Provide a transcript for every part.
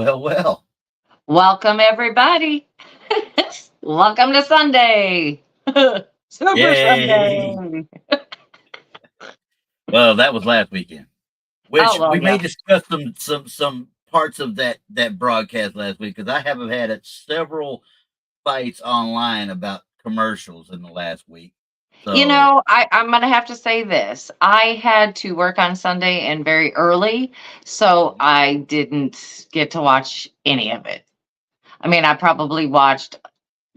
Well. Welcome, everybody. Welcome to Sunday. Super Yay. Sunday. Well, that was last weekend, which Oh, well, we may yeah. discuss some parts of that broadcast last week, because I have had several fights online about commercials in the last week. So I'm going to have to say this. I had to work on Sunday and very early, so I didn't get to watch any of it. I mean, I probably watched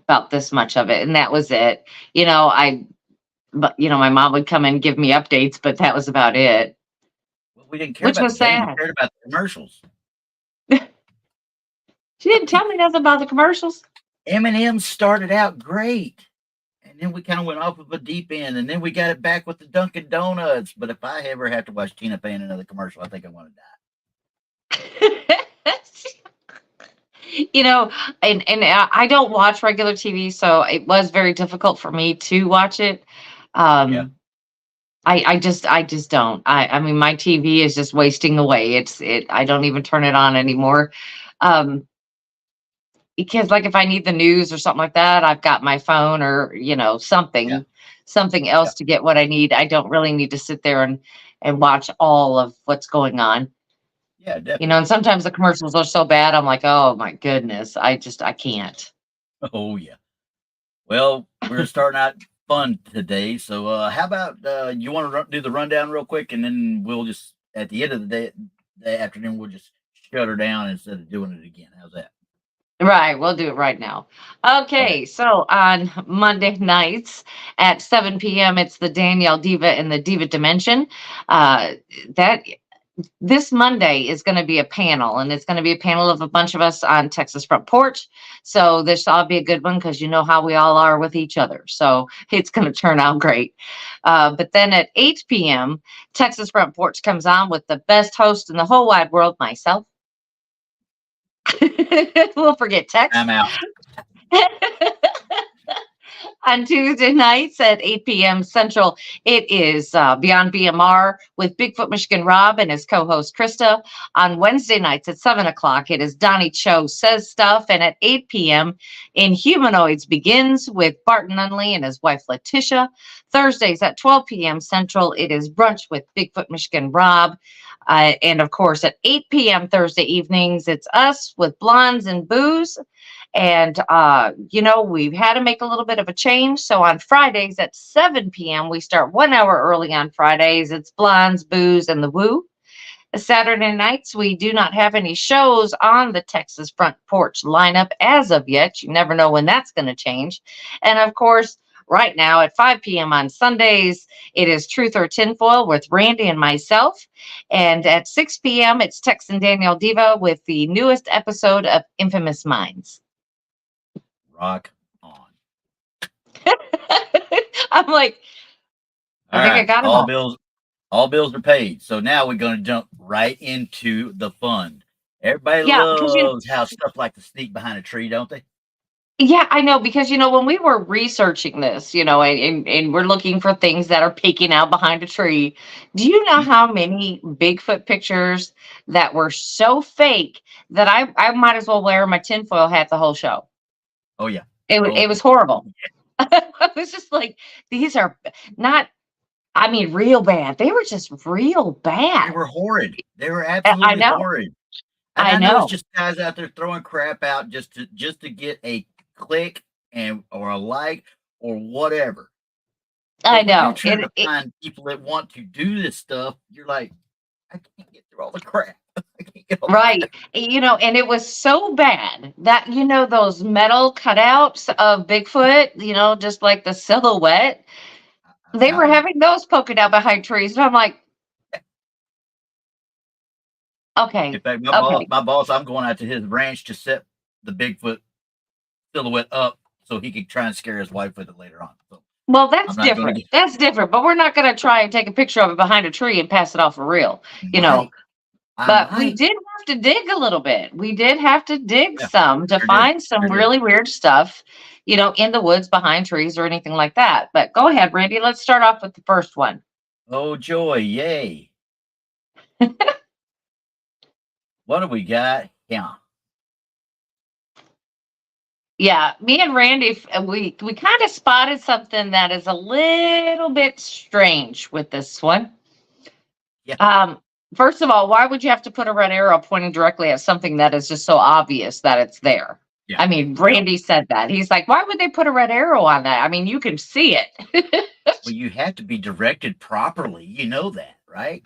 about this much of it, and that was it. My mom would come and give me updates, but that was about it. we didn't care Which about was the game. We sad. cared about the commercials. She didn't tell me nothing about the commercials. M&M started out great, and then we kind of went off of a deep end, and then we got it back with the Dunkin' Donuts. But if I ever have to watch Tina Fey in another commercial, I think I'm going to die. And I don't watch regular TV, so it was very difficult for me to watch it. Yeah. I just don't. I mean, my TV is just wasting away. I don't even turn it on anymore. Because like if I need the news or something like that, I've got my phone or, something else to get what I need. I don't really need to sit there and watch all of what's going on. Yeah, definitely. And sometimes the commercials are so bad, I'm like, oh my goodness, I can't. Oh yeah. Well, we're starting out fun today, so how about you want to do the rundown real quick, and then we'll just at the end of the afternoon we'll just shut her down instead of doing it again. How's that? Right, we'll do it right now. Okay, so on Monday nights at 7 p.m., it's the Danielle Diva in the Diva Dimension. This Monday is going to be a panel, and it's going to be a panel of a bunch of us on Texas Front Porch. So this ought to be a good one because you know how we all are with each other. So it's going to turn out great. But then at 8 p.m., Texas Front Porch comes on with the best host in the whole wide world, myself. We'll forget Tex. I'm out. On Tuesday nights at 8 p.m. Central, it is Beyond BMR with Bigfoot Michigan Rob and his co-host Krista. On Wednesday nights at 7 o'clock, it is Donny Cho Says Stuff. And at 8 p.m., Inhumanoids begins with Barton Nunnelly and his wife Letitia. Thursdays at 12 p.m. Central, it is Brunch with Bigfoot Michigan Rob. And of course, at 8 p.m. Thursday evenings, it's us with Blondes and Booze. And, we've had to make a little bit of a change. So on Fridays at 7 p.m., we start 1 hour early on Fridays. It's Blondes, Booze, and the Woo. Saturday nights, we do not have any shows on the Texas Front Porch lineup as of yet. You never know when that's going to change. And, of course, right now at 5 p.m. on Sundays, it is Truth or Tinfoil with Randy and myself. And at 6 p.m., it's Tex and Danielle Diva with the newest episode of Infamous Minds. Rock on. I'm like, I got them all bills are paid. So now we're going to jump right into the fun. Everybody loves how stuff like to sneak behind a tree, don't they? Yeah, I know, because, when we were researching this, and we're looking for things that are peeking out behind a tree, do you know how many Bigfoot pictures that were so fake that I might as well wear my tinfoil hat the whole show? Oh, yeah. It was horrible. I was just like, these are not, real bad. They were just real bad. They were horrid. They were absolutely horrid. And I know it's just guys out there throwing crap out just to get a click or a like or whatever. I know. You're trying to find people that want to do this stuff. You're like, I can't get through all the crap. Right. And it was so bad that, those metal cutouts of Bigfoot, just like the silhouette, They were having those poking out behind trees, and I'm like, In okay, fact, okay. my boss, I'm going out to his ranch to set the Bigfoot silhouette up so he can try and scare his wife with it later on. So Well, I'm that's not going to different. get That's different. But we're not going to try and take a picture of it behind a tree and pass it off for real, you know. might. I But we might. did have to dig a little bit. We did have to dig Yeah, some to sure did. find some Sure did. really weird stuff, in the woods behind trees or anything like that. But go ahead, Randy. Let's start off with the first one. Oh joy, yay! What do we got? Yeah. Yeah, me and Randy, we kind of spotted something that is a little bit strange with this one. Yeah. First of all, why would you have to put a red arrow pointing directly at something that is just so obvious that it's there? Yeah. I mean, Yeah. Randy said that. He's like, why would they put a red arrow on that? I mean, you can see it. Well, you have to be directed properly. You know that, right?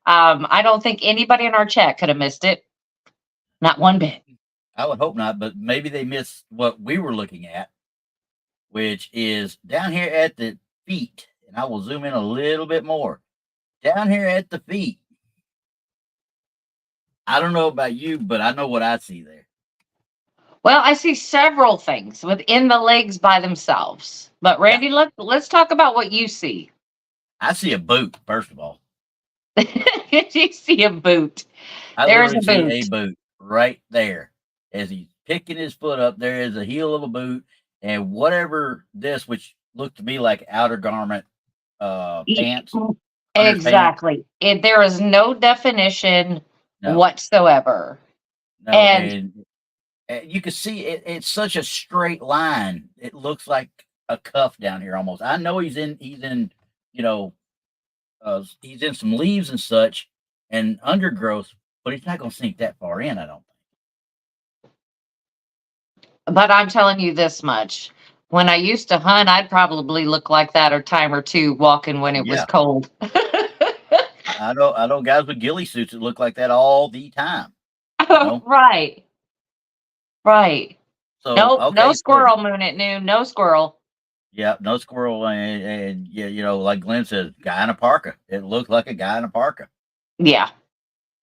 I don't think anybody in our chat could have missed it. Not one bit. I would hope not, but maybe they missed what we were looking at, which is down here at the feet. And I will zoom in a little bit more. Down here at the feet. I don't know about you, but I know what I see there. Well, I see several things within the legs by themselves. But Randy, let's talk about what you see. I see a boot, first of all. You see a boot. I There's literally see a boot right there. As he's picking his foot up, there is a heel of a boot, and whatever this, which looked to be like outer garment pants. Exactly. There is no definition whatsoever. No, And you can see it's such a straight line. It looks like a cuff down here almost. I know he's in he's in some leaves and such and undergrowth, but he's not going to sink that far in, I don't think. But I'm telling you this much. When I used to hunt, I'd probably look like that a time or two walking when it was cold. I know guys with ghillie suits that look like that all the time. Right. Right. So no squirrel moon at noon. No squirrel. Yeah, no squirrel, and like Glenn says, guy in a parka. It looks like a guy in a parka. Yeah,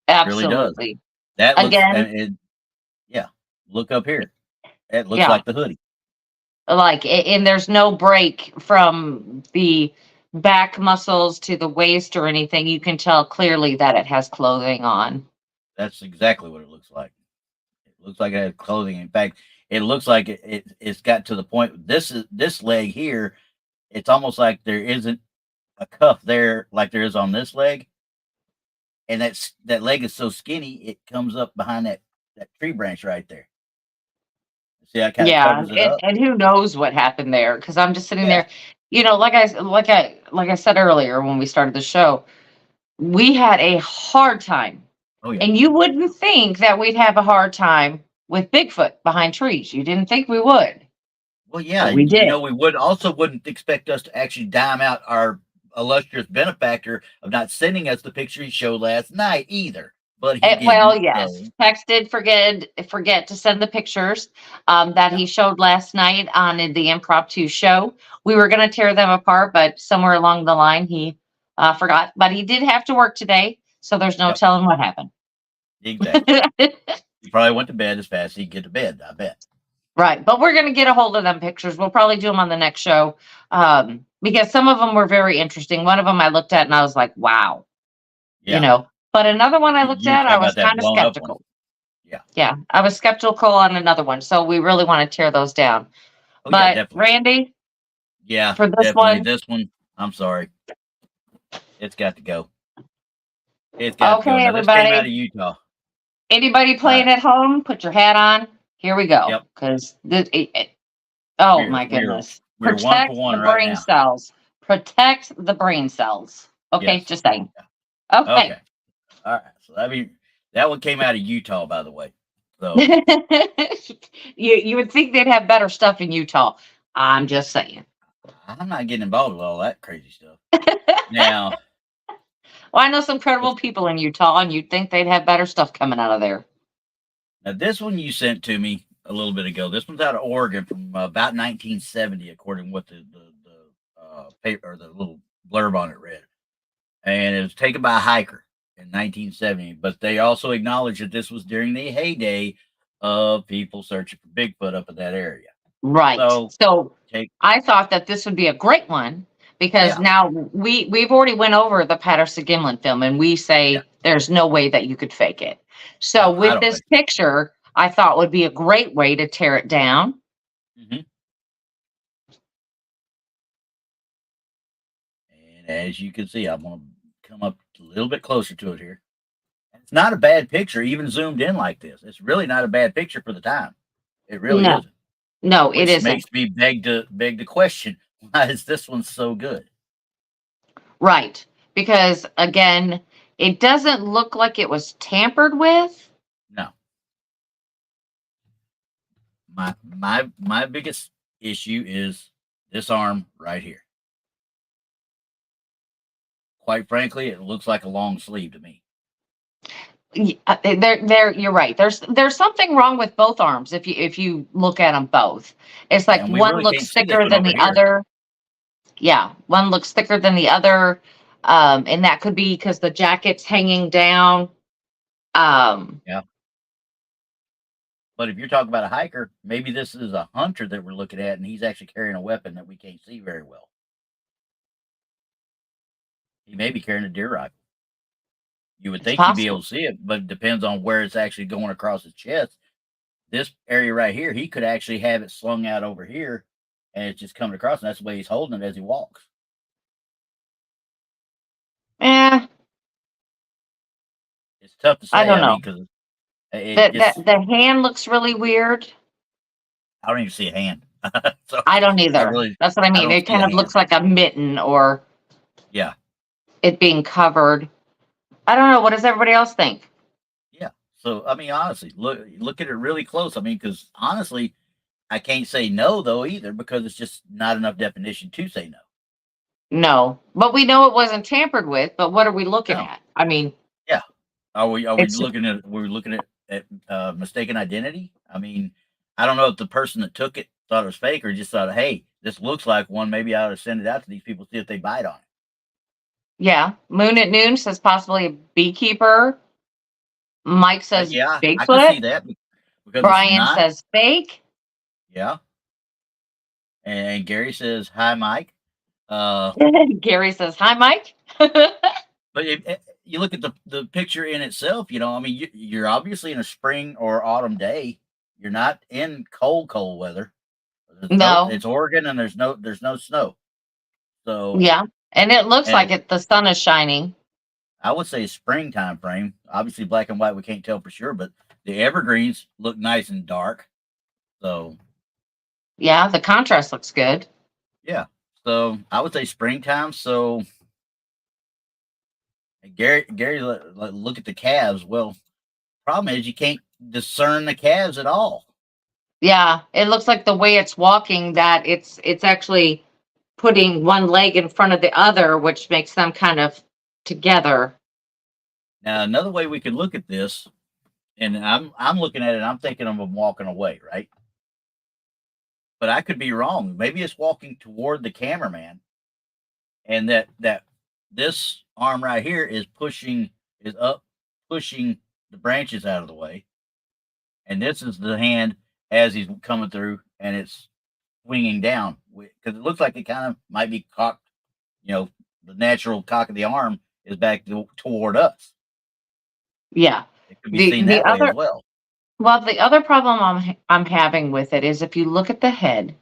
absolutely. Really does. That looks, again. Look up here. It looks like the hoodie. And there's no break from the back muscles to the waist or anything. You can tell clearly that it has clothing on. That's exactly what it looks like. It looks like it has clothing. In fact, it looks like it's got to the point. This leg here. It's almost like there isn't a cuff there like there is on this leg, and that leg is so skinny it comes up behind that tree branch right there. See, I kind of covers it up. And who knows what happened there? Because I'm just sitting there, like I said earlier when we started the show, we had a hard time. Oh, yeah. And you wouldn't think that we'd have a hard time with Bigfoot behind trees. You didn't think we would. Well, yeah, but we did. We wouldn't expect us to actually dime out our illustrious benefactor of not sending us the picture he showed last night either. But he didn't, yes, Tex did forget to send the pictures that he showed last night on the impromptu show. We were going to tear them apart, but somewhere along the line he forgot. But he did have to work today, so there's no telling what happened. Exactly. He probably went to bed as fast as he could get to bed, I bet. Right, but we're going to get a hold of them pictures. We'll probably do them on the next show because some of them were very interesting. One of them I looked at and I was like, wow, But another one I looked at, I was kind of skeptical. Yeah, I was skeptical on another one. So we really want to tear those down. But Randy, for this one, I'm sorry, it's got to go. It's got to go. Now, everybody. This came out of Utah. Anybody playing at home? Put your hat on. Here we go. Because my goodness. Protect the brain cells. Protect the brain cells. Okay, just saying. Okay. All right. So that one came out of Utah, by the way. So you would think they'd have better stuff in Utah. I'm just saying. I'm not getting involved with all that crazy stuff. Now. Well, I know some credible people in Utah, and you'd think they'd have better stuff coming out of there. Now, this one you sent to me a little bit ago. This one's out of Oregon from about 1970, according to what the paper or the little blurb on it read, and it was taken by a hiker in 1970. But they also acknowledged that this was during the heyday of people searching for Bigfoot up in that area. Right. So So take I thought that this would be a great one because yeah, now we've already went over the Patterson Gimlin film and we yeah. say there's no way that you could fake it. So No, I with don't this think so. picture, I thought would be a great way to tear it down. Hmm. And as you can see, I'm going to come up a little bit closer to it here. It's not a bad picture, even zoomed in like this. It's really not a bad picture for the time. It really No, isn't. no, it Which isn't. makes me beg to question, why is this one so good? Right. Because again, it doesn't look like it was tampered with. No. My biggest issue is this arm right here. Quite frankly, it looks like a long sleeve to me. There, you're right. There's something wrong with both arms if you look at them both. It's like And we one really looks can't see this thicker one than over the here. other. Yeah, one looks thicker than the other, and that could be because the jacket's hanging down. Um, Yeah. But if you're talking about a hiker, maybe this is a hunter that we're looking at, and he's actually carrying a weapon that we can't see very well. He may be carrying a deer rifle. You would it's think you'd be able possible. to see it, but it depends on where it's actually going across his chest. This area right here, he could actually have it slung out over here, and it's just coming across, and that's the way he's holding it as he walks. Eh, It's tough to I say. don't I mean, know. because it The just the hand looks really weird. I don't even see a hand. So I don't I either. really That's what I I mean. don't It see a kind of hand. looks like a mitten or Yeah, it being covered. I don't know. What does everybody else think? yeah. So I mean, honestly, look at it really close. I mean, because honestly, I can't say no though either because it's just not enough definition to say no. No, but we know it wasn't tampered with. But what are we looking No. at? I mean, Yeah. Are we it's looking at mistaken identity? I mean, I don't know if the person that took it thought it was fake or just thought, hey, this looks like one. Maybe I ought to send it out to these people, see if they bite on it. yeah. Moon at Noon says possibly a beekeeper. Mike says Yeah, I can see Bigfoot. that because it's Brian not. says fake. Yeah. And Gary says, hi, Mike. Uh, Gary says hi, Mike. but you look at the picture in itself, I mean, you're obviously in a spring or autumn day. You're not in cold weather. No, It's Oregon and there's no snow. So, yeah, and it looks and like it. The sun is shining. I would say springtime frame. Obviously, black and white, we can't tell for sure, but the evergreens look nice and dark. So, Yeah, the contrast looks good. yeah. So I would say springtime. So Gary, look at the calves. Well, problem is you can't discern the calves at all. Yeah, it looks like the way it's walking that it's actually putting one leg in front of the other, which makes them kind of together. Now, another way we could look at this, and I'm looking at it, I'm thinking of them walking away, right? But I could be wrong. Maybe it's walking toward the cameraman, and that this arm right here is pushing the branches out of the way, and this is the hand as he's coming through, and it's swinging down because it looks like it kind of might be cocked. The natural cock of the arm is back toward us. Yeah. It could be The seen the that way as other well. well, the other problem I'm having with it is if you look at the head,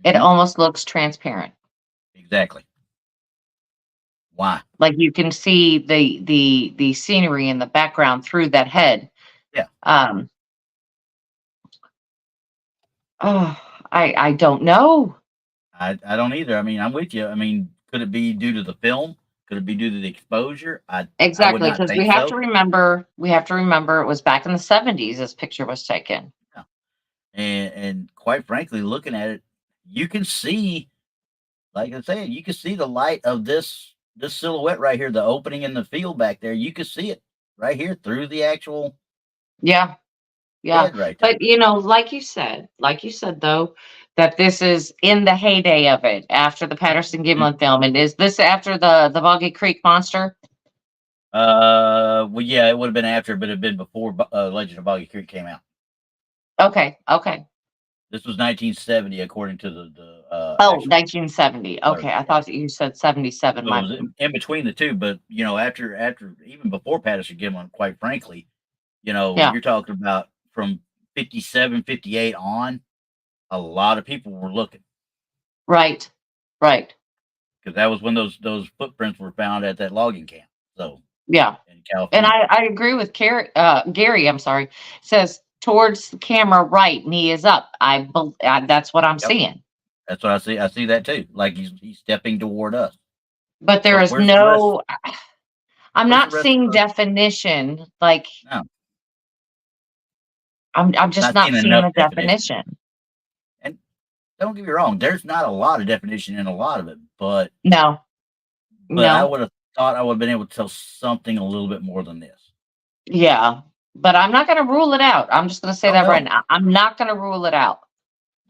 it Hmm. almost looks transparent. Exactly. Why? Like you can see the scenery in the background through that head. Yeah. Um, oh, I don't know. I don't either. I mean, I'm with you. I mean, could it be due to the film? Could it be due to the exposure? I would Exactly, not because think so. we have to remember it was back in the 70s this picture was taken. Yeah. And quite frankly, looking at it, you can see, like I said, you can see the light of this silhouette right here, the opening in the field back there. You can see it right here through the actual Yeah. Yeah. dead right there. But like you said though, that this is in the heyday of it after the Patterson And, Gimlin film. And is this after the Boggy Creek Monster? well, yeah, it would have been after, but it'd been before Legend of Boggy Creek came out. Okay. Okay. This was 1970, according to the Oh, actual 1970. blurb. Okay. I Yeah, thought that you said 77. so it was in between the two. But after even before Patterson Gimlin, quite frankly, Yeah. you're talking about from 57, 58 on. A lot of people were looking Right. Right. because that was when those footprints were found at that logging camp. So Yeah. in And California. I agree with Gary. I'm sorry. Says towards the camera right, knee is up. That's what I'm Yep, seeing. that's what I see. I see that too. Like he's stepping toward us. But there But is where's the rest? no. I'm Where's the not rest seeing of the? definition. Like No, I'm just not not seeing seeing enough a definition. definition. And don't get me wrong, there's not a lot of definition in a lot of it, but No. I No. would have thought I would have been able to tell something a little bit more than this. Yeah. But I'm not going to rule it out. I'm just going to say Oh that right no, now. I'm not going to rule it out.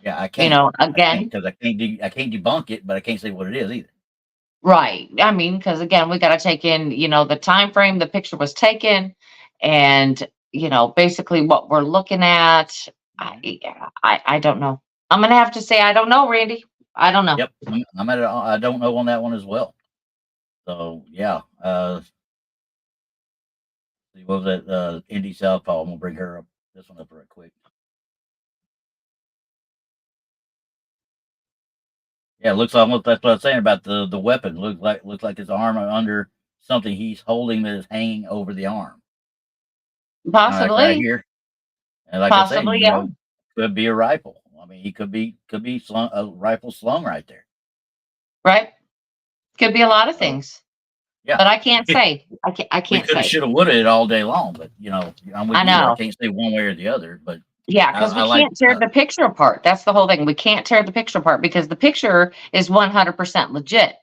yeah, I You can't. know, I can't again, because I can't debunk it, but I can't say what it is either. right. I mean, because again, we got to take in, the time frame the picture was taken and, basically what we're looking at. Mhm. I don't know. I'm going to have to say, I don't know, Randy. I don't know. Yep, I'm at. I don't know on that one as well. So yeah, what was that? Indy Southpaw. I'm gonna bring her up. This one up real quick. Yeah, it looks almost. That's what I was saying about the weapon. Looks like his arm under something he's holding that is hanging over the arm. Kind of like right Possibly. here. And like I was saying, Possibly, yeah. could be a rifle. I mean, he could be slung, a rifle slung right there. Right. Could be a lot of So things. yeah, But I can't say. I we can't could have, say. should have, would have it all day long. But I'm with I you. I know. can't say one way or the other. But Yeah, because we I like. can't tear the picture apart. That's the whole thing. We can't tear the picture apart because the picture is 100% legit.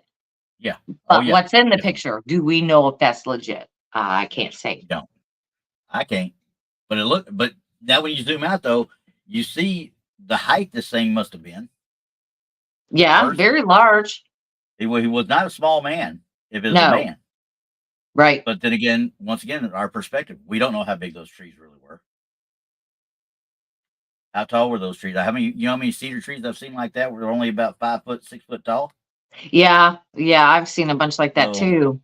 Yeah. Oh But yeah. what's in the Definitely. picture? Do we know if that's legit? I can't say. Don't. I can't. But now when you zoom out though, you see the height this thing must have been. Yeah, First, very large. he was not a small man if it was a No, man. right. But then again, once again, our perspective, we don't know how big those trees really were. How tall were those trees? How many cedar trees I've seen like that were only about 5 foot, 6 foot tall? Yeah, yeah, I've seen a bunch like that So, too.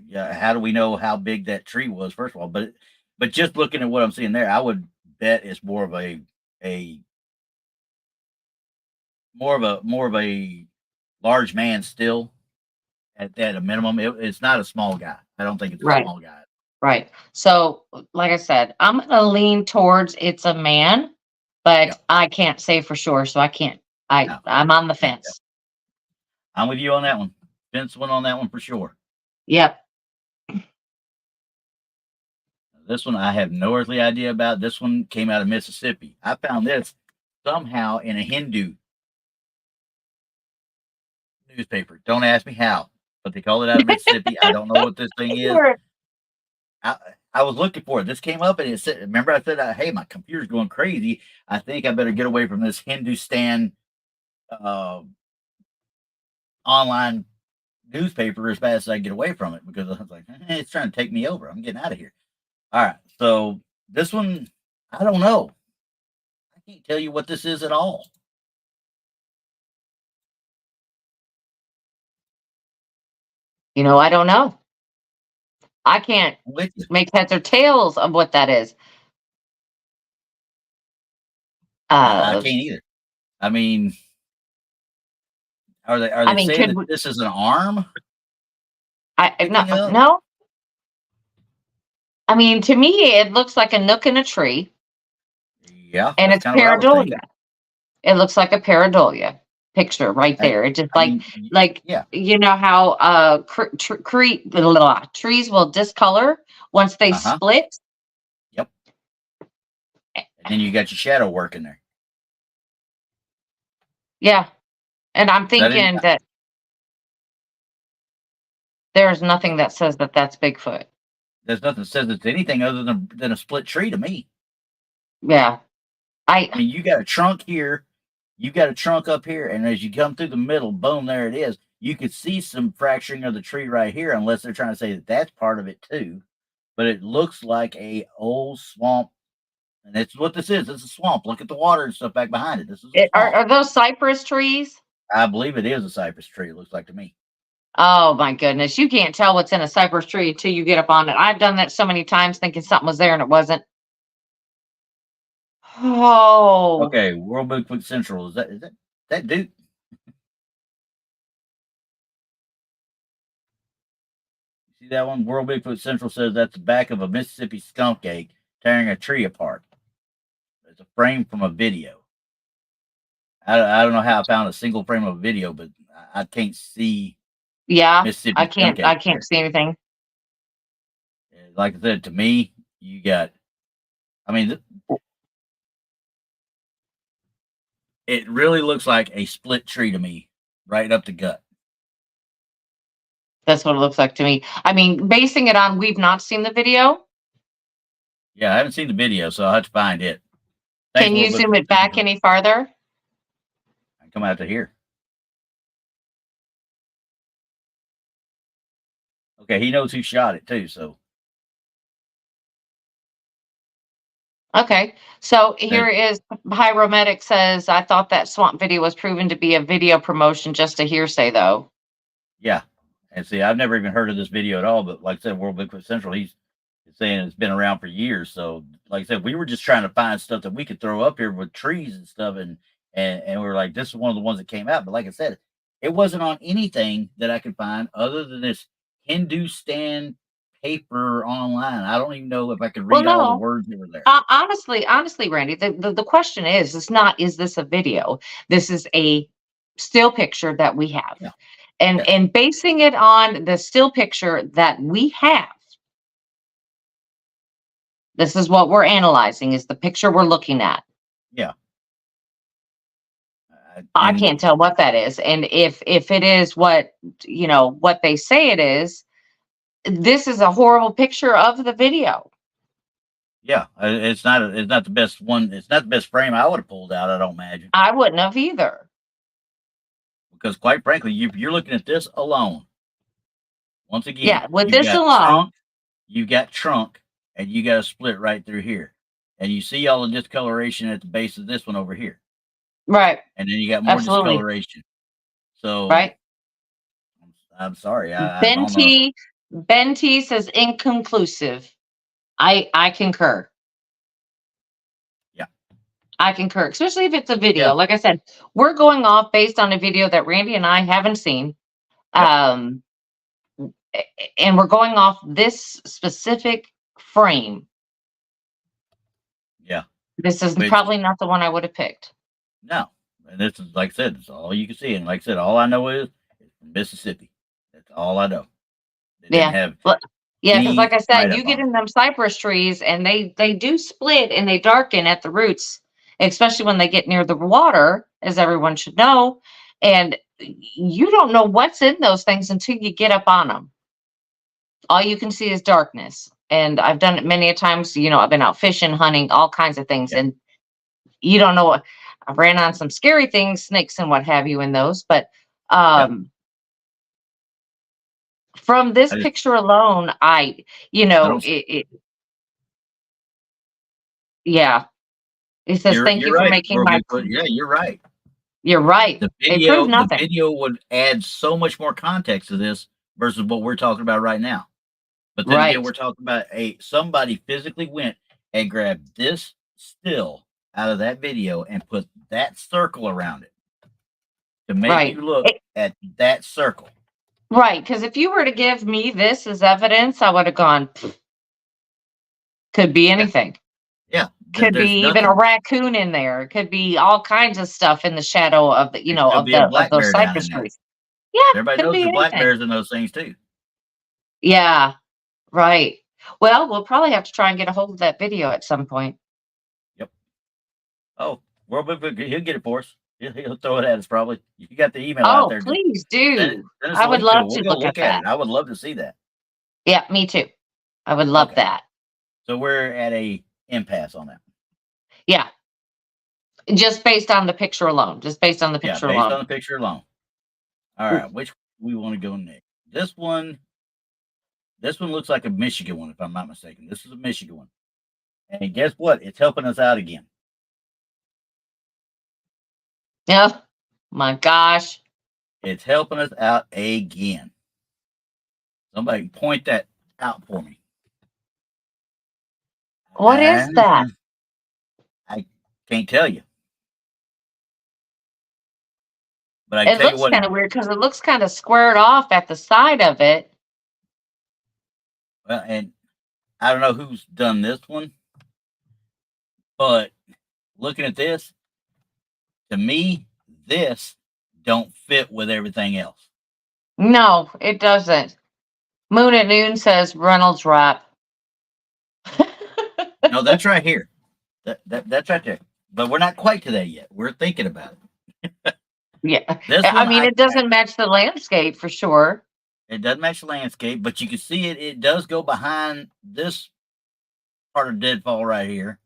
yeah, how do we know how big that tree was? First of all, but just looking at what I'm seeing there, I would bet it's a more of a large man still at a minimum. It's not a small guy. I don't think it's a Right, small guy. right. So, like I said, I'm gonna lean towards it's a man, Yeah, but I can't say for sure, so I can't. no, I'm on the can't tell. fence. I'm with you on that one. Vince went on that one for sure. Yep. This one I have no earthly idea about. This one came out of Mississippi. I found this somehow in a Hindu newspaper. Don't ask me how, but they call it out of Mississippi. I don't know what this thing is. I, I was looking for it. This came up and it said, remember I said, hey, my computer's going crazy. I think I better get away from this Hindustan uh, online newspaper as fast as I get away from it because I was like, it's trying to take me over. I'm getting out of here. All right. So this one, I don't know. I can't tell you what this is at all. I don't know. I can't I'm with you. make heads or tails of what that is. I can't either. I mean, are I they mean, saying could that we, this is an arm no, picking up? no. I mean, to me, it looks like a nook in a tree, Yeah, and that's it's kind of what I was pareidolia. thinking. It looks like a pareidolia picture right there. It just I mean, like yeah. you know how trees will discolor once they Uh huh. split. Yep. And then you got your shadow working there. Yeah, and I'm That is, thinking that there's nothing that says that that's Bigfoot. there's nothing that says it's anything other than a split tree to me. Yeah. I mean, you got a trunk here, you got a trunk up here, and as you come through the middle, boom, there it is. You could see some fracturing of the tree right here, unless they're trying to say that that's part of it too. But it looks like a old swamp, and that's what this is. It's a swamp. Look at the water and stuff back behind it. This is a swamp. Are those cypress trees? I believe it is a cypress tree. It looks like to me. Oh my goodness. You can't tell what's in a cypress tree until you get up on it. I've done that so many times thinking something was there and it wasn't. Oh, Okay, World Bigfoot Central. Is that Duke? See that one? World Bigfoot Central says that's the back of a Mississippi skunk ape tearing a tree apart. It's a frame from a video. I don't know how I found a single frame of a video, but I can't see yeah. Mississippi skunk I ape can't see anything. Like I said, to me, you got. I mean, it really looks like a split tree to me, right up the gut. That's what it looks like to me. I mean, basing it on we've not seen the video. Yeah, I haven't seen the video, so I'll have to find it. Can you zoom it back any farther? I come out to here. Okay, he knows who shot it too, so. Okay, so here is Hyromedic says, I thought that swamp video was proven to be a video promotion, just a hearsay though. Yeah, and see, I've never even heard of this video at all, but like I said, World Bigfoot Central, he's saying it's been around for years. So, like I said, we were just trying to find stuff that we could throw up here with trees and stuff, and we were like, this is one of the ones that came out. But like I said, it wasn't on anything that I could find other than this Hindustan paper online. I don't even know if I could read all the words that were there. Honestly, Randy, the question is not, is this a video? This is a still picture that we have. Yeah. And basing it on the still picture that we have, this is what we're analyzing, is the picture we're looking at. Yeah. I can't tell what that is. And if it is what, what they say it is, this is a horrible picture of the video. Yeah, it's not the best one. It's not the best frame I would have pulled out, I don't imagine. I wouldn't have either. Because quite frankly, you're looking at this alone. Once again, yeah, with this alone, you got trunk, and you got a split right through here, and you see all the discoloration at the base of this one over here, right? And then you got more discoloration. So, right. I'm sorry. Ben T says inconclusive. I concur. Yeah. I concur, especially if it's a video. Yeah. Like I said, we're going off based on a video that Randy and I haven't seen. Yep. And we're going off this specific frame. Yeah. This is probably not the one I would have picked. No. And this is, like I said, it's all you can see. And like I said, all I know is Mississippi. That's all I know. They didn't have yeah, because like I said, you get in them cypress trees and they do split and they darken at the roots, especially when they get near the water, as everyone should know. And you don't know what's in those things until you get up on them. All you can see is darkness. And I've done it many a times. I've been out fishing, hunting, all kinds of things. Yeah. And you don't know what. I ran on some scary things, snakes and what have you in those. But from this picture alone, yeah. It says, thank you for making my. Yeah, you're right. You're right. The video would add so much more context to this versus what we're talking about right now. But then again, we're talking about somebody physically went and grabbed this still out of that video and put that circle around it to make you look at that circle. Right, because if you were to give me this as evidence, I would have gone, could be anything. Yeah. Could be even a raccoon in there. It could be all kinds of stuff in the shadow of the, of those cypress trees. Yeah. Everybody knows the black bears in those things too. Yeah. Right. Well, we'll probably have to try and get a hold of that video at some point. Yep. Oh, he'll get it for us. He'll throw it at us probably. You got the email out there. Oh, please do. I would love to look at that. I would love to see that. Yeah, me too. I would love that. So we're at a impasse on that. Yeah. Just based on the picture alone. Just based on the Yeah, picture based on alone. the picture alone. All right, which we want to go next? This one looks like a Michigan one, if I'm not mistaken. This is a Michigan one. And guess what? It's helping us out again. Yeah. My gosh. It's helping us out again. Somebody point that out for me. What is that? I can't tell you. But I can It tell you looks what. kind of weird because it looks kind of squared off at the side of it. Well, and I don't know who's done this one, but looking at this, to me, this don't fit with everything else. No, it doesn't. Moon at Noon says Reynolds wrap. No, that's right here. That's right there. But we're not quite to that yet. We're thinking about it. Yeah. This I one, mean, it doesn't match the landscape for sure. it doesn't match the landscape, but you can see it. It does go behind this part of deadfall right here,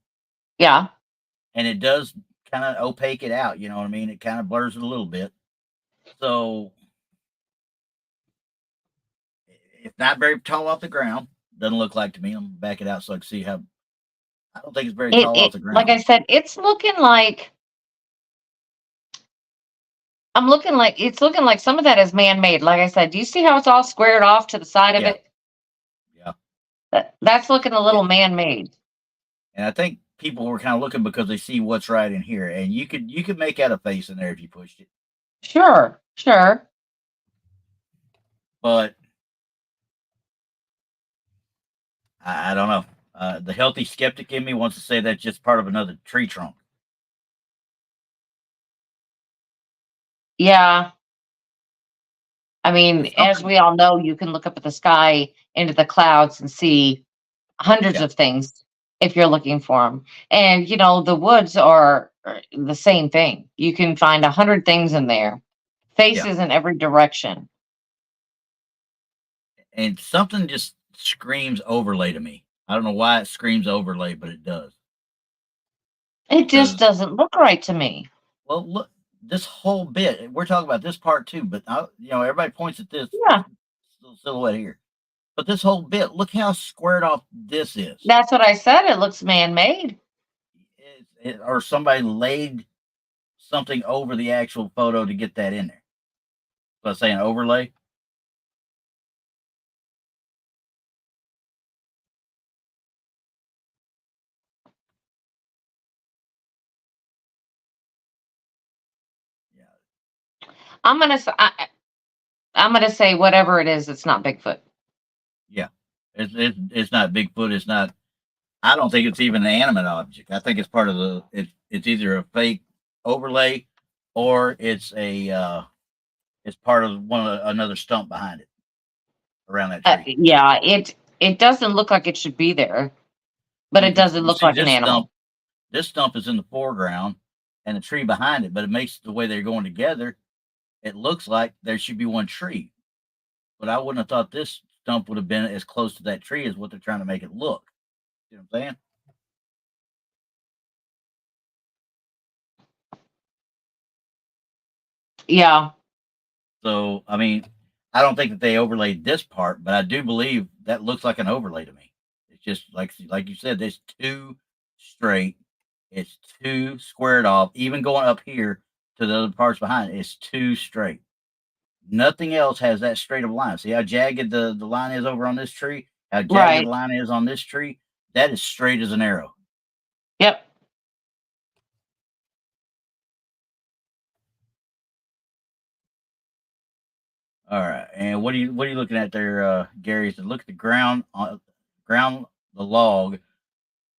Yeah. and it does kind of opaque it out. You know what I mean? It kind of blurs it a little bit. So it's not very tall off the ground. Doesn't look like to me. I'm gonna back it out so I can see how. I don't think it's very tall off the Like I ground. said, it's looking like it's looking like some of that is man-made. Like I said, do you see how it's all squared off to the side of Yeah, it? yeah. That's looking a little man-made. And I think people were kind of looking because they see what's right in here, and you could make out a face in there if you pushed it. Sure, sure. But I don't know. The healthy skeptic in me wants to say that's just part of another tree trunk. Yeah. I mean, It's as something. we all know, you can look up at the sky into the clouds and see hundreds Yeah, of things if you're looking for them. And the woods are the same thing. You can find 100 things in there, yeah. faces in every direction. And something just screams overlay to me. I don't know why it screams overlay, but it does. It just Because, doesn't look right to me. well, look, this whole bit. We're talking about this part too, but everybody points at this Yeah, little silhouette here. But this whole bit, look how squared off this is. that's what I said. It looks man-made. Or somebody laid something over the actual photo to get that in there. So I say an overlay. Yeah, I'm gonna s- I, I'm gonna say whatever it is, it's not Bigfoot. yeah. It's not Bigfoot. It's not. I don't think it's even an animate object. I think it's part of the. It's either a fake overlay, or it's part of another stump behind it around that tree. Yeah, it doesn't look like it should be there, but it doesn't You look see like an this animal. stump. This stump is in the foreground, and the tree behind it. But it makes the way they're going together. It looks like there should be one tree, but I wouldn't have thought this stump would have been as close to that tree as what they're trying to make it look. You know what I'm saying? Yeah. So, I mean, I don't think that they overlaid this part, but I do believe that looks like an overlay to me. It's just like you said, it's too straight. It's too squared off. Even going up here to the other parts behind it, it's too straight. Nothing else has that straight of line. See how jagged the line is over on this tree? How jagged the Right. line is on this tree? That is straight as an arrow. Yep. All right. And what are you looking at there, Gary? So look at the ground the log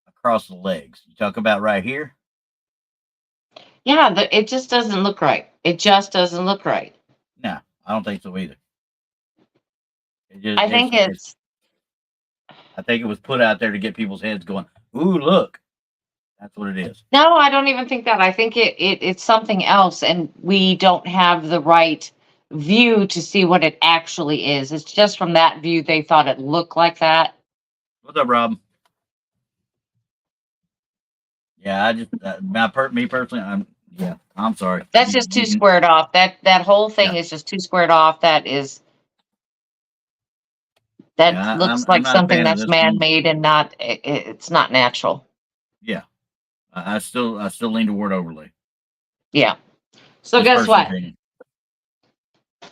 across the legs. You talk about right here? Yeah, it just doesn't look right. It just doesn't look right. No, I don't think so either. I think it's I think it was put out there to get people's heads going. Ooh, look. That's what it is. No, I don't even think that. I think it's something else, and we don't have the right view to see what it actually is. It's just from that view they thought it looked like that. What's up, Rob? Yeah, I just me personally, I'm sorry. That's just too squared off. That whole thing is just too squared off. That looks I'm like not a something fan of that's this one. man-made and not it's not natural. Yeah, I still lean toward overlay. Yeah. So Just guess personal what? opinion.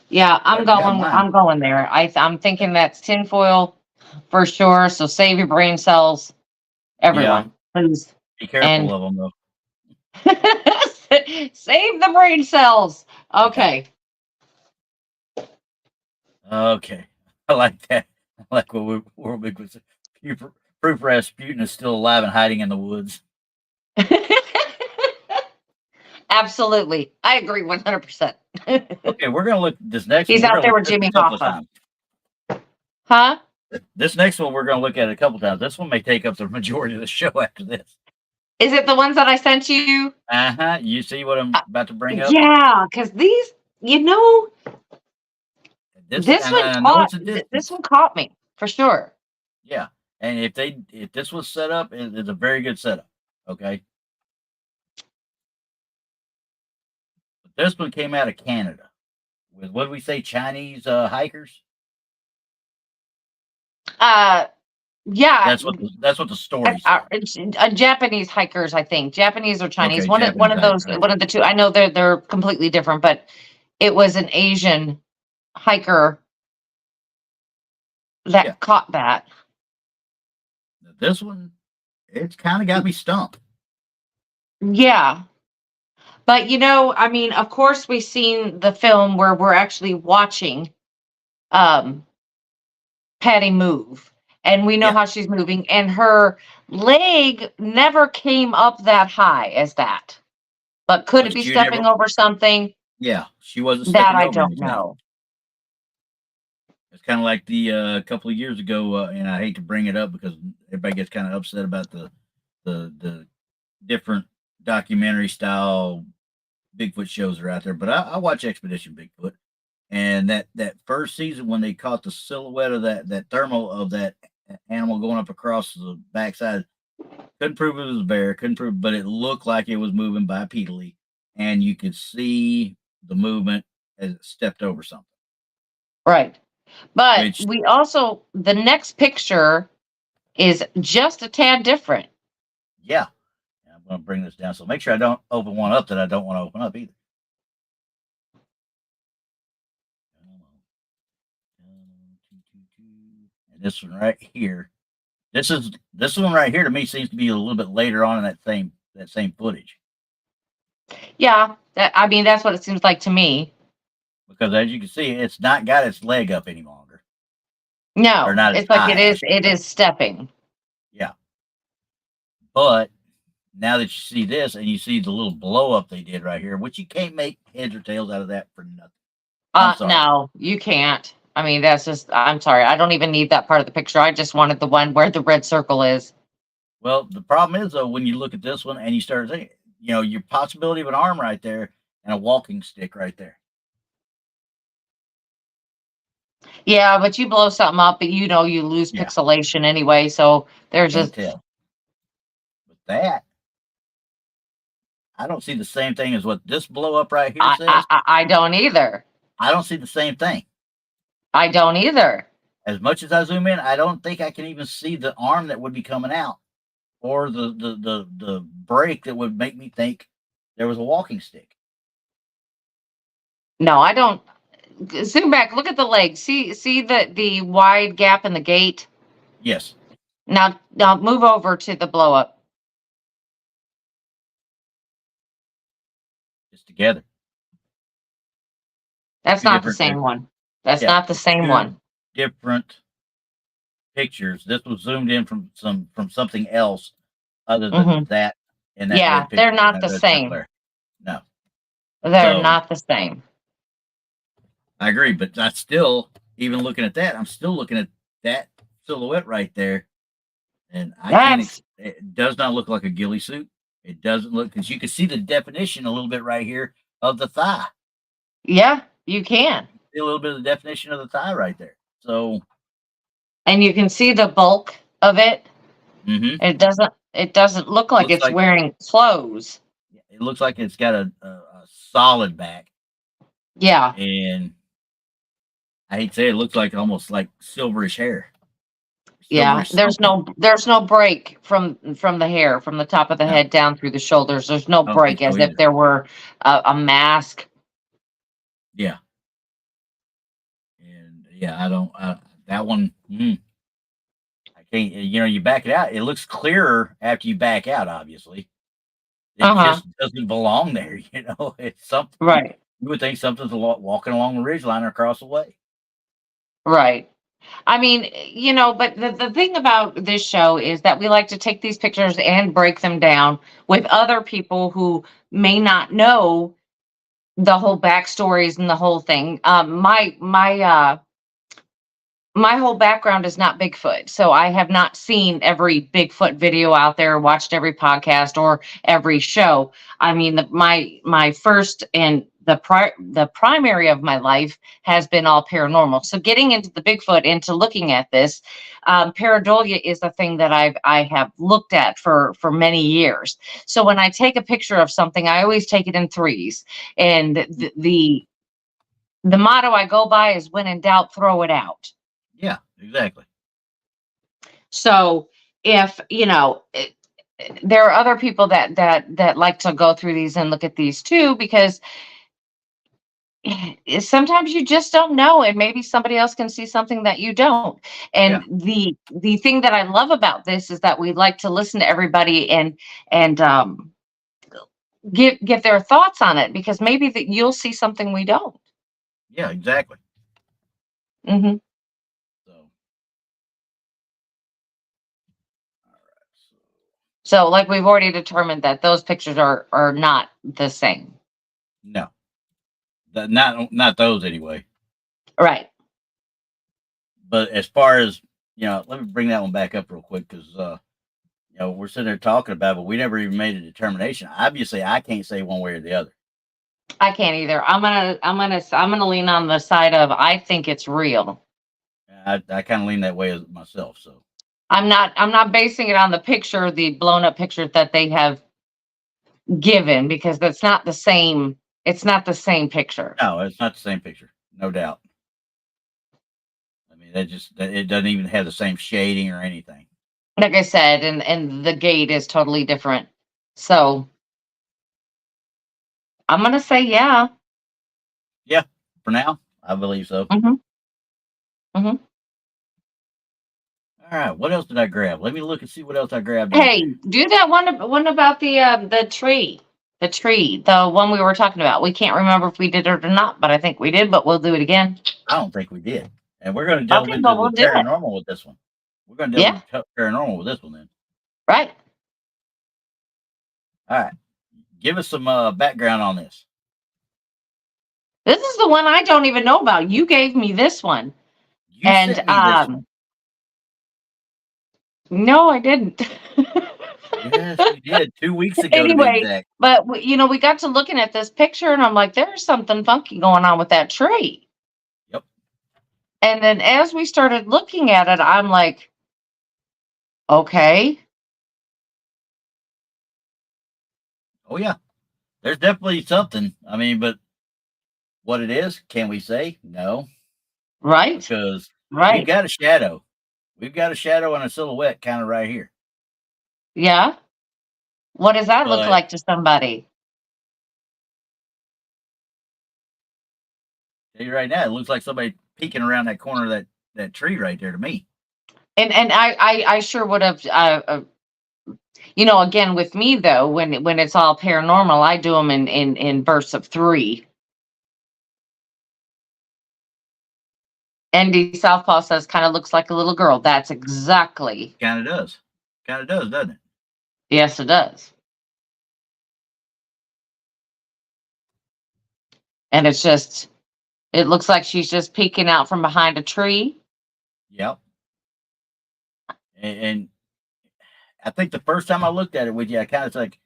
Yeah, I'm I've got going. mine. I'm going there. I'm thinking that's tinfoil for sure. So save your brain cells, Yeah, everyone, please, be careful and of them though. save the brain cells. Yeah. Okay. Okay. I like that. I like what Warwick was. Proof Rasputin is still alive and hiding in the woods. Absolutely, I agree 100%. Okay, we're gonna look this next He's one. We're out gonna there look with at this Jimmy a couple of Hoffa, times. huh? This next one we're gonna look at a couple times. This one may take up the majority of the show after this. Is it the ones that I sent you? You see what I'm about to bring up? Yeah, because these, you know, And I know it's a this distance. one caught me for sure. Yeah, and if this was set up, it's a very good setup. Okay, but this one came out of Canada with what do we say, Chinese hikers. Uh, yeah, That's what the story said. it's, Japanese hikers, I think. Japanese or Chinese. Okay, One Japanese of those, hikers. one of the two. I know they're completely different, but it was an Asian hiker that Yeah. caught that. This one, it's kind of got me stumped. Yeah. But I mean, of course we've seen the film where we're actually watching um Patty move. And we know Yeah. how she's moving, and her leg never came up that high as that. But could it be stepping over something? Yeah, she wasn't That stepping I over don't anything. know. It's kind of like the couple of years ago, and I hate to bring it up because everybody gets kind of upset about the different documentary style Bigfoot shows that are out there. But I watch Expedition Bigfoot, and that first season when they caught the silhouette of that thermal of that animal going up across the backside, couldn't prove it was a bear, couldn't prove, but it looked like it was moving bipedally, and you could see the movement as it stepped over something. Right. But Which, we also, the next picture is just a tad different. yeah, I'm going to bring this down. So make sure I don't open one up that I don't want to open up either. And this one right here, this one right here to me seems to be a little bit later on in that same footage. Yeah, I mean that's what it seems like to me. Because as you can see, it's not got its leg up any longer. No, Or not as it's like high, it is stepping. Yeah. But now that you see this and you see the little blow up they did right here, which you can't make heads or tails out of that for nothing. No, you can't. I mean, that's just, I'm sorry. I don't even need that part of the picture. I just wanted the one where the red circle is. Well, the problem is though, when you look at this one and you start thinking, your possibility of an arm right there and a walking stick right there. Yeah, but you blow something up, but you lose pixelation anyway. So there's Can't just tell. But that, I don't see the same thing as what this blow up right here says. I don't either. I don't see the same thing. I don't either. As much as I zoom in, I don't think I can even see the arm that would be coming out, or the break that would make me think there was a walking stick. No, I don't. Zoom back. Look at the leg. See the wide gap in the gait. Yes. Now move over to the blow up. It's together. That's not the same one. That's not the same one. Different pictures. This was zoomed in from something else other than that. And that yeah, they're not the same. No, they're not the same. I agree, but I still, even looking at that, I'm still looking at that silhouette right there, and it does not look like a ghillie suit. It doesn't look, because you can see the definition a little bit right here of the thigh. Yeah, you can. See a little bit of the definition of the thigh right there. So, and you can see the bulk of it. Mm-hmm. It doesn't. It doesn't look like Looks it's like wearing clothes. it looks like it's got a solid back, Yeah. and I hate to say it, looks like almost like silverish hair, Yeah. silverish something. There's no break from the hair, from the top of the No, head down through the shoulders. There's no I don't think break, so as if either. there were a mask. Yeah, and yeah, I don't. That one, I can't. You back it out. It looks clearer after you back out. Obviously, it Uh-huh. just doesn't belong there. It's something Right. you would think something's walking along the ridge line across the way. Right. I mean, but the thing about this show is that we like to take these pictures and break them down with other people who may not know the whole backstories and the whole thing. My whole background is not Bigfoot, so I have not seen every Bigfoot video out there, watched every podcast or every show. I mean, my first and the primary of my life has been all paranormal. So getting into the Bigfoot, into looking at this, pareidolia is a thing that I have looked at for many years. So when I take a picture of something, I always take it in threes, and the motto I go by is, when in doubt, throw it out. Yeah, exactly. So if there are other people that like to go through these and look at these too, because sometimes you just don't know, and maybe somebody else can see something that you don't. Yeah, And the thing that I love about this is that we like to listen to everybody and give their thoughts on it, because maybe that you'll see something we don't. yeah, exactly. Hmm. So, all right. So, So, like, we've already determined that those pictures are not the same. no, not those anyway. Right. But as far as let me bring that one back up real quick because we're sitting there talking about it, but we never even made a determination. Obviously, I can't say one way or the other. I can't either. I'm gonna lean on the side of, I think it's real. I kind of lean that way as myself. So I'm not basing it on the picture, the blown up picture that they have given, because that's not the same. It's not the same picture. no, it's not the same picture, no doubt. I mean, it doesn't even have the same shading or anything. Like I said, and the gate is totally different. So I'm gonna say yeah. Yeah, for now, I believe so. Hmm. Hmm. All right, what else did I grab? Let me look and see what else I grabbed out Hey, there. do that one about the tree. The tree, the one we were talking about. We can't remember if we did it or not, but I think we did, but we'll do it again. I don't think we did, and we're going to delve Okay, into but the we'll do it. paranormal with this one. We're going to delve Yeah, into paranormal with this one then. right. All right, give us some background on this. This is the one I don't even know about. You gave me this one. You And sent me this one. no, I didn't. Yes, you did 2 weeks ago to be Anyway, exact. but we got to looking at this picture, and I'm like, there's something funky going on with that tree. Yep. And then as we started looking at it, I'm like, okay. Oh yeah, there's definitely something. I mean, but what it is, can we say no? Right. Because we've Right. got a shadow. We've got a shadow and a silhouette kind of right here. Yeah. What does that look But like to somebody? tell you right now, it looks like somebody peeking around that corner of that tree right there to me. And I sure would have. Again, with me though, when it's all paranormal, I do them in bursts of three. Andy Southpaw says, kind of looks like a little girl. That's exactly. Kind of does. Kind of does, doesn't it? Yes, it does. And it looks like she's just peeking out from behind a tree. Yep. And I think the first time I looked at it with you, I kind of like,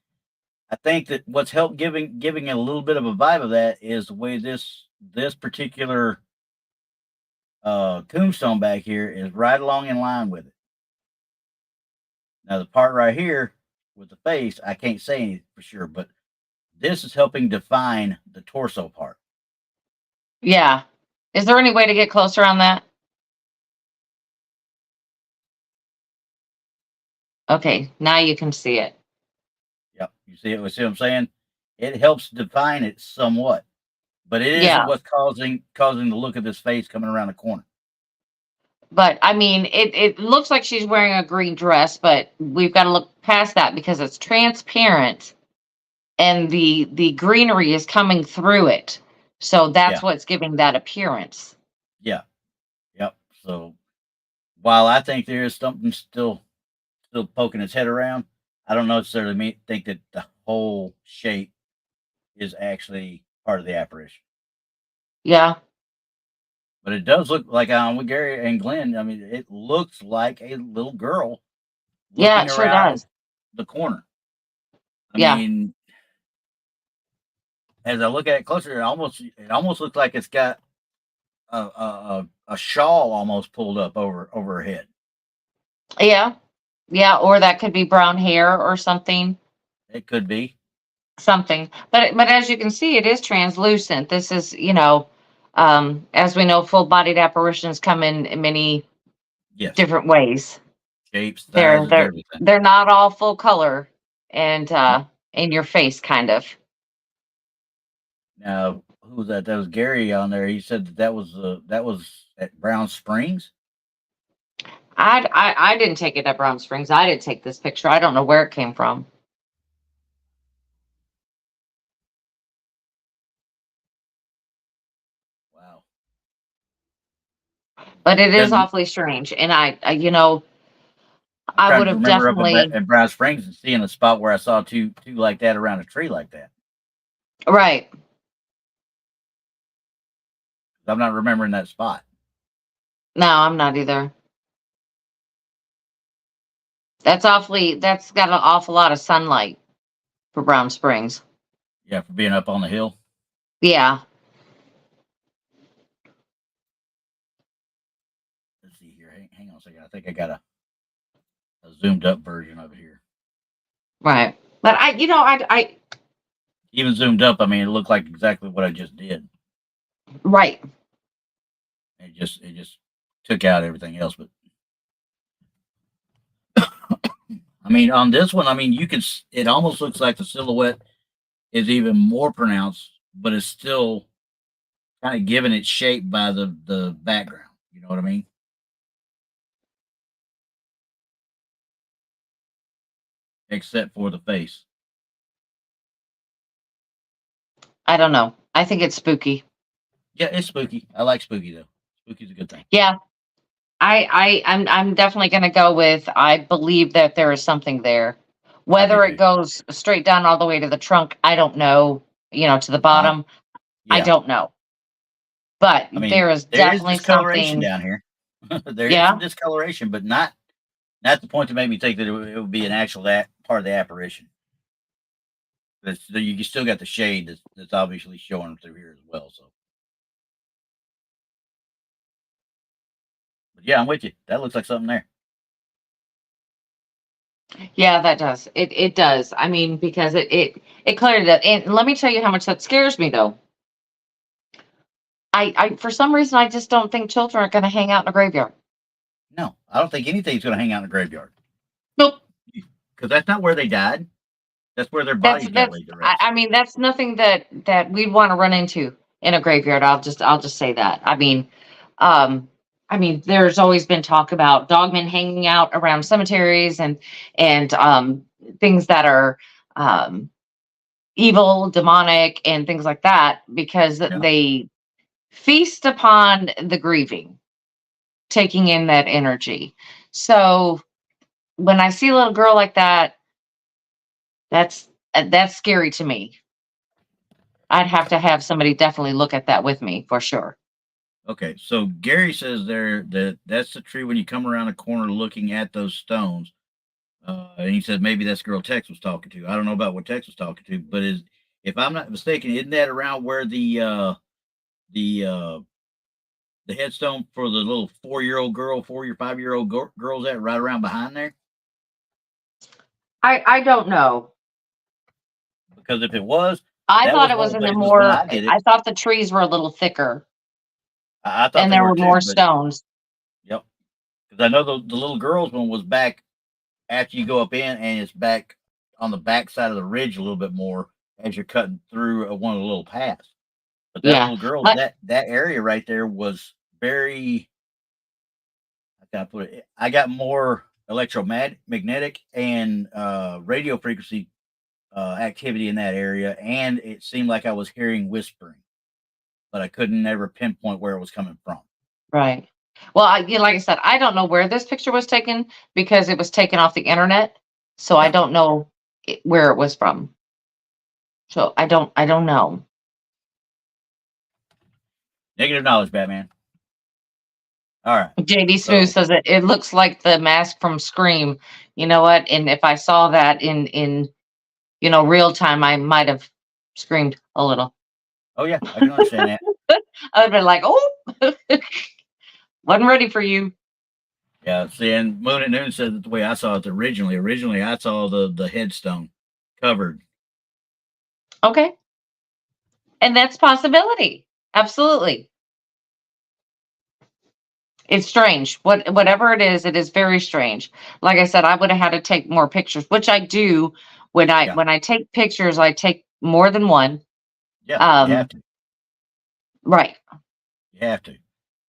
I think that what's helped giving it a little bit of a vibe of that is the way this particular tombstone back here is right along in line with it. Now the part right here with the face, I can't say anything for sure, but this is helping define the torso part. Yeah. Is there any way to get closer on that? Okay, now you can see it. Yep. You see it? See what I'm saying? It helps define it somewhat, but it isn't Yeah. what's causing the look of this face coming around the corner. But I mean, it looks like she's wearing a green dress, but we've got to look past that because it's transparent and the greenery is coming through it. So that's Yeah. what's giving that appearance. Yeah. Yep. So while I think there is something still poking its head around, I don't necessarily think that the whole shape is actually part of the apparition. Yeah. But it does look like with Gary and Glenn. I mean, it looks like a little girl Yeah, looking it sure around does. the corner. I Yeah. mean, as I look at it closer, it almost looks like it's got a shawl almost pulled up over her head. Yeah. Yeah, or that could be brown hair or something. It could be. Something. But as you can see, it is translucent. This is, as we know, full-bodied apparitions come in many Yes. different ways. Shapes, They're sizes, they're everything. they're not all full color and Nope. in your face kind of. Now, who was that? That was Gary on there. He said that was at Brown Springs. I didn't take it at Brown Springs. I didn't take this picture. I don't know where it came from. Wow. But it is Doesn't awfully strange. And I'm I trying would to have remember up definitely at Brown Springs and seeing a spot where I saw two like that around a tree like that. right. I'm not remembering that spot. No, I'm not either. That's got an awful lot of sunlight for Brown Springs. Yeah, for being up on the hill. Yeah. Let's see here. Hang on a second. I think I got a zoomed up version of it here. Right. But I Even zoomed up, I mean, it looked like exactly what I just did. right. It just took out everything else. But I mean, on this one, I mean, it almost looks like the silhouette is even more pronounced, but it's still kind of given its shape by the background. You know what I mean? Except for the face. I don't know. I think it's spooky. Yeah, it's spooky. I like spooky though. Spooky's a good thing. Yeah. I'm definitely gonna go with I believe that there is something there. I do Whether it too. goes straight down all the way to the trunk, I don't know. To the Uh, bottom, I yeah. don't know. But I mean, there is there is definitely discoloration something. down here. There is some Yeah. discoloration, but not the point to make me think that it would be an actual part of the apparition. You still got the shade that's obviously showing through here as well. So, but yeah, I'm with you. That looks like something there. Yeah, that does. It does. I mean, because it cleared it. And let me tell you how much that scares me though. I for some reason I just don't think children are gonna hang out in a graveyard. No, I don't think anything's going to hang out in the graveyard Nope. because that's not where they died. That's where their That's bodies got that's laid to I rest. mean that's nothing that we'd want to run into in a graveyard. I'll just say that. Um there's always been talk about dogmen hanging out around cemeteries and things that are um evil, demonic, and things like that because Yeah. they feast upon the grieving, taking in that energy. So when I see a little girl like that, that's scary to me. I'd have to have somebody definitely look at that with me for sure. Okay. So Gary says there that that's the tree when you come around the corner looking at those stones. And he said maybe that's the girl Tex was talking to. I don't know about what Tex was talking to, but if I'm not mistaken, isn't that around where the the headstone for the little 4-year-old girl, 4 or 5-year-old girl's at right around behind there? I don't know. Because if it was, I that thought was it one was of in the the places when more. I did it. I thought the trees were a little thicker, I thought and they there were were too, more but stones. yep. Because I know the little girls one was back after you go up in, and it's back on the back side of the ridge a little bit more as you're cutting through one of the little paths. But that Yeah, little girl, but that area right there was very. I gotta put it. I got more electromagnetic and radio frequency activity in that area, and it seemed like I was hearing whispering, but I couldn't never pinpoint where it was coming from. right. Well, like I said, I don't know where this picture was taken because it was taken off the internet, so I Yeah, don't know where it was from. So I don't know. negative knowledge, Batman. All right, JD Smooth so says it looks like the mask from Scream. You know what? And if I saw that in real time, I might have screamed a little. oh yeah, I can understand that. I'd have been like, "Oh, wasn't ready for you." Yeah, see, and Moon at Noon said that the way I saw it originally. Originally, I saw the headstone covered. Okay, and that's possibility. Absolutely, it's strange. Whatever it is very strange. Like I said, I would have had to take more pictures, which I do Yeah, when I take pictures. I take more than one. yeah, you have Um, to. right. You have to.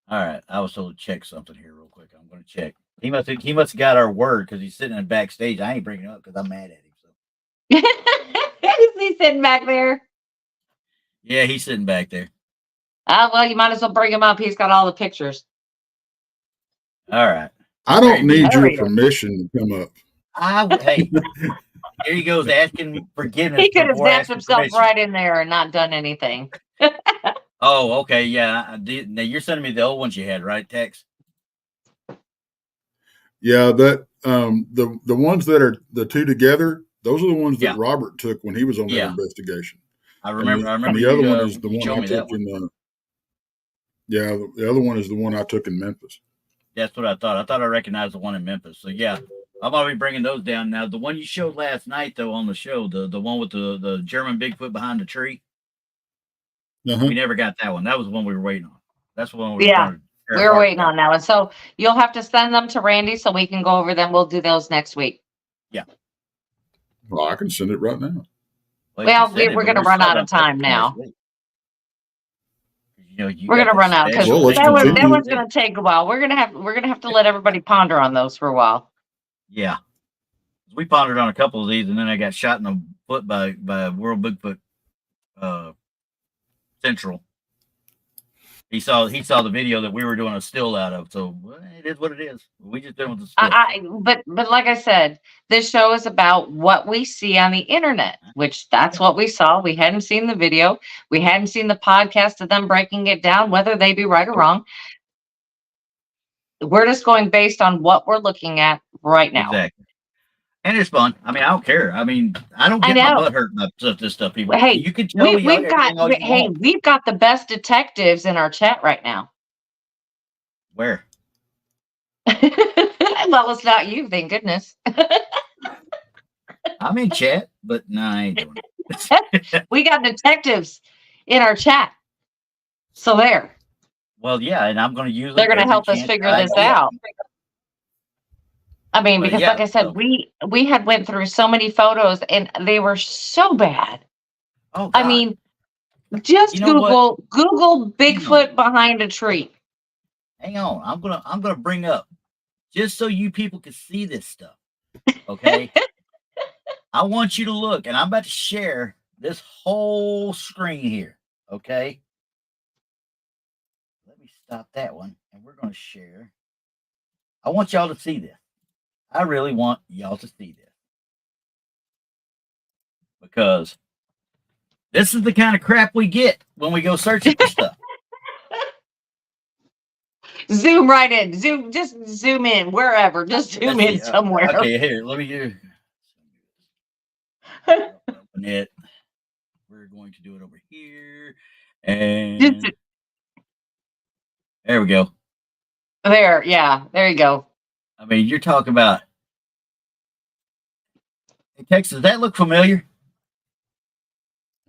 All right, I was told to check something here real quick. I'm going to check. He must have got our word because he's sitting in backstage. I ain't bringing it up because I'm mad at him. So Is he sitting back there? yeah, he's sitting back there. Well, you might as well bring him up. He's got all the pictures. All right, I Barry don't B. need There your he is. permission to come up. Hey, here he goes asking forgiveness He could have before zapped asking himself permission. right in there and not done anything. Oh, okay, yeah. Now you're sending me the old ones you had, right? Tex? Yeah, that the ones that are the two together, those are the ones that Yeah, Robert took when he was on that yeah. investigation. I And remember. I remember the other you. one is the You one showed I me took that one. in yeah, the other one is the one I took in Memphis. That's what I thought. I thought I recognized the one in Memphis. So yeah, I'm gonna be bringing those down now. The one you showed last night, though, on the show, the one with the German Bigfoot behind the tree, Uh-huh. we never got that one. That was the one we were waiting on. That's the one we were Yeah, going to tear we're apart waiting today. on that one. So you'll have to send them to Randy so we can go over them. We'll do those next week. Yeah. Well, I can send it right now. Well, you can Well, send it, we're but going to we're run still out gonna of touch time it next now. week. You know, you We're got going to that run out because special Well, let's thing going that on continue. one's today. going to take a while. We're gonna have to let everybody ponder on those for a while. Yeah. We pondered on a couple of these, and then I got shot in the foot by World Bigfoot uh, Central. He saw the video that we were doing a still out of, so well, it is what it is. We just did with the still. But like I said, this show is about what we see on the internet, which that's what we saw. We hadn't seen the video. We hadn't seen the podcast of them breaking it down, whether they be right or wrong. We're just going based on what we're looking at right now. Exactly. And it's fun. I mean, I don't care. I mean, I don't I get my know. butt hurt about this stuff, people. Hey, You can tell me everything all you want. we've got the best detectives in our chat right now. Where? Well, it's not you, thank goodness. I'm in chat, but no, I ain't doing it. We got detectives in our chat. So there. Well, yeah, and I'm going to use They're them going to every help us chance figure I this get. out. I mean, But because yeah, like I said, so, we had went through so many photos and they were so bad. oh I God, mean, just you know what? Google Hang on, Bigfoot behind a tree. hang on. I'm gonna bring up just so you people can see this stuff. Okay, I want you to look, and I'm about to share this whole screen here. Okay, let me stop that one, and we're gonna share. I want y'all to see this. I really want y'all to see this because this is the kind of crap we get when we go searching for stuff. Zoom right in. Just zoom in wherever. Just zoom Let's in see. somewhere. Okay, here. Let me do. Open it. We're going to do it over here, and there we go. There, yeah, there you go. I mean, you're talking about Tex, does that look familiar?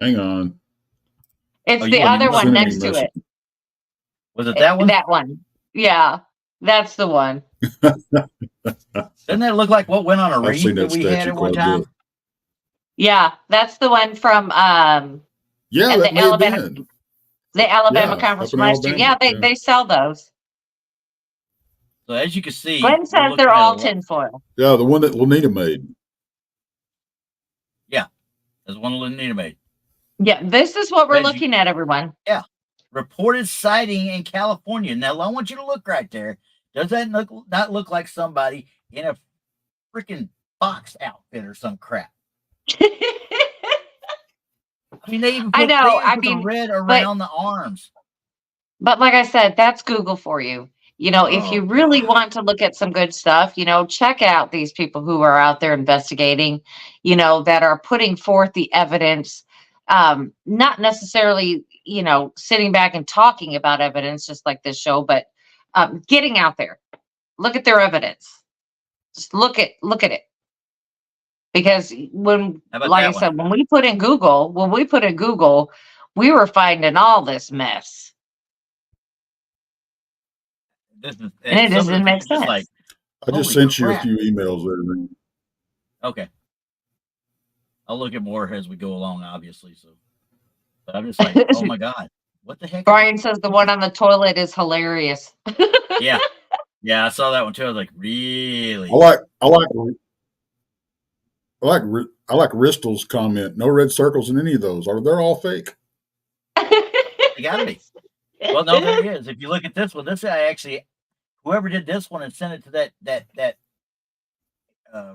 Hang on. It's you the wasn't other even one sending next any to it. message. Was it that one? That one. Yeah, that's the one. Doesn't that look like what went on a I've seen read that that we had statue at one quite a time? bit. Yeah, that's the one from Yeah, at that the may have Alabama been. Alabama Yeah, conference up in from last year. Alabama. Yeah, Yeah. they sell those. So as you can see, Glenn we're says they're looking at all tinfoil. Yeah, the one that Lenita made. Yeah, that's one Lenita made. Yeah, this is what we're As you- looking at, everyone. Yeah, reported sighting in California. Now I want you to look right there. Does that not look like somebody in a freaking box outfit or some crap? I mean, they even I put, know. they even I put the mean, red around the arms. but like I said, that's Google for you. You know, if you Oh, really God. want to look at some good stuff, you know, check out these people who are out there investigating, you know, that are putting forth the evidence, not necessarily, you know, sitting back and talking about evidence just like this show, but getting out there. Look at their evidence. Just look at it. Because when, How about like I that one? said, when we put in Google, we were finding all this mess. And it Some of doesn't the make things just like, sense. I just holy sent you a crap. few emails there. Okay. I'll look at more as we go along, obviously. So, but I'm just like, oh my God, what the heck? Brian says the one on the toilet is hilarious. Yeah. Yeah, I saw that one too. I was like, really? I like Ristel's comment. No red circles in any of those. They're all fake. They gotta be. Well, no, there is. If you look at this one, this guy actually, whoever did this one and sent it to that I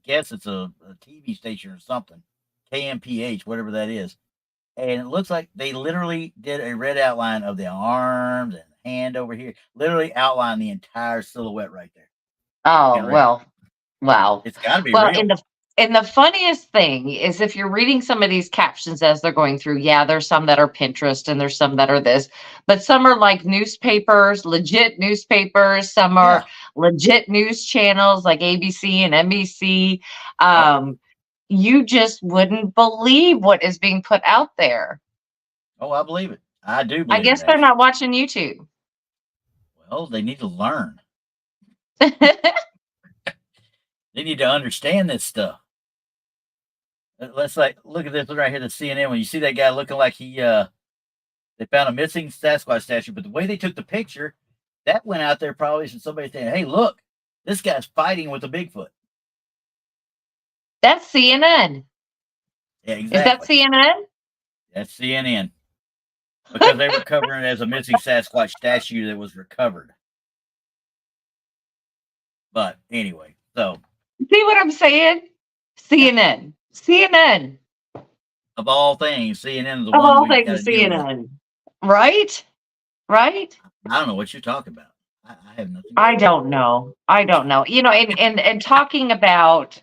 guess it's a TV station or something, KMPH, whatever that is. And it looks like they literally did a red outline of the arms and hand over here. Literally outlined the entire silhouette right there. Oh, well, wow. It's got to be Well, real. and the funniest thing is if you're reading some of these captions as they're going through, yeah, there's some that are Pinterest and there's some that are this, but some are like newspapers, legit newspapers. Some are legit news channels like ABC and NBC. You just wouldn't believe what is being put out there. Oh, I believe it. I do I believe guess it. they're not watching YouTube. Well, they need to learn. They need to understand this stuff. Let's look at this one right here, the CNN. When you see that guy looking like they found a missing Sasquatch statue, but the way they took the picture, that went out there probably from somebody saying, "Hey, look, this guy's fighting with a Bigfoot." That's CNN. Yeah, exactly. Is that CNN? That's CNN. Because they were covering it as a missing Sasquatch statue that was recovered. But anyway, so See what I'm saying? CNN. CNN. of all things, CNN is the Of one all we got to things, deal with. CNN. Right? Right? I don't know what you're talking about. I have nothing. I don't know. You know, and talking about,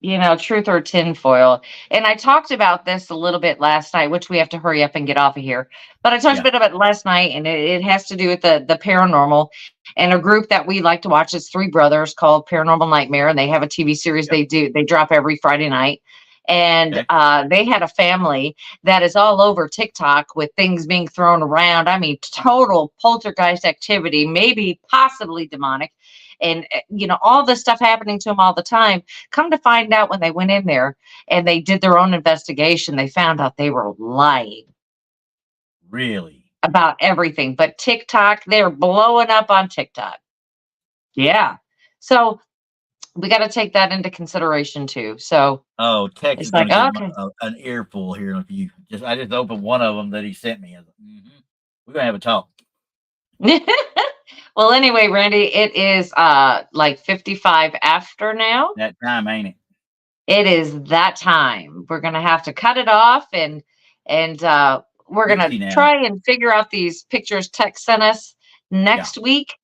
you know, truth or tinfoil. And I talked about this a little bit last night, which we have to hurry up and get off of here. But I talked a bit about it last night, and it has to do with the paranormal and a group that we like to watch. It's three brothers called Paranormal Nightmare, and they have a TV series they drop every Friday night. And they had a family that is all over TikTok with things being thrown around. I mean, total poltergeist activity, maybe possibly demonic. And, you know, all this stuff happening to them all the time. Come to find out, when they went in there and they did their own investigation, they found out they were lying. Really? About everything. But TikTok, they're blowing up on TikTok. Yeah. So we got to take that into consideration too. So Tex is like, going to okay. get an earful here. If you I just opened one of them that he sent me. We're gonna have a talk. Well, anyway, Randy, it is like 55 after now. That time, ain't it? It is that time. We're gonna have to cut it off, and we're gonna try and figure out these pictures Tex sent us next week.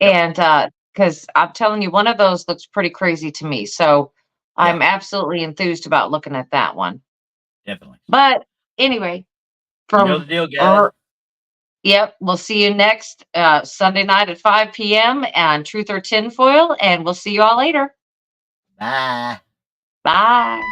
And because I'm telling you, one of those looks pretty crazy to me. So I'm absolutely enthused about looking at that one. Definitely. But anyway, you know the deal, guys. Yep, we'll see you next Sunday night at 5 p.m. on Truth or Tinfoil, and we'll see you all later. Bye. Bye.